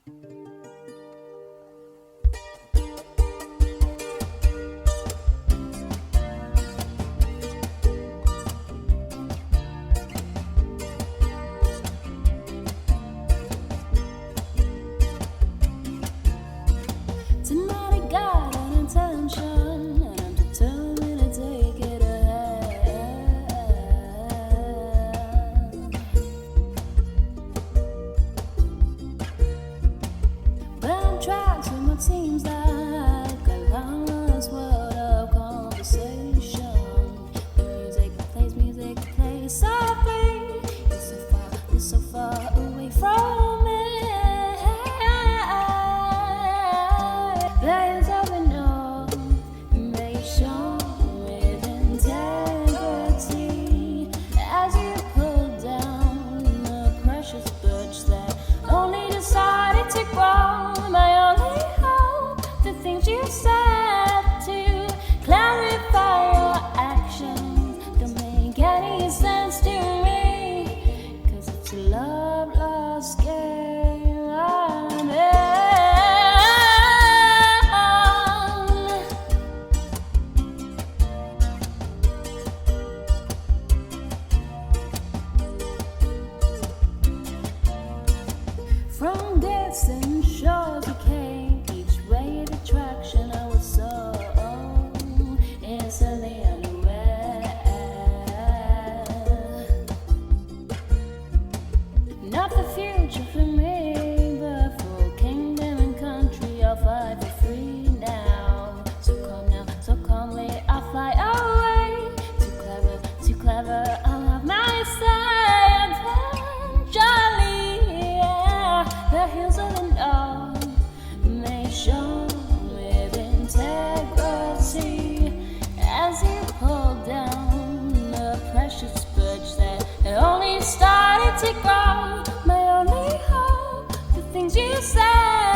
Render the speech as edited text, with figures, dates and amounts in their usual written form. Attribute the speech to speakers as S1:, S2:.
S1: Tonight I got an intention, and I'm determined to take it ahead. But I'm trying to what seems like a longest word of conversation. The music plays softly. You're so far away from me. There is open information with integrity as you pull down the precious birch that only decided to grow. My only hope, the things you said to clarify your actions don't make any sense to me, 'cause it's a love lost game. From distant shores we came, each wave attraction I was so instantly unaware. Not the future for me, but for kingdom and country I'll fight for free now. So calmly I'll fly away. Too clever, I'll have my say. The hills of the north may shone with integrity as you pull down the precious birch that only started to grow. My only hope, the things you said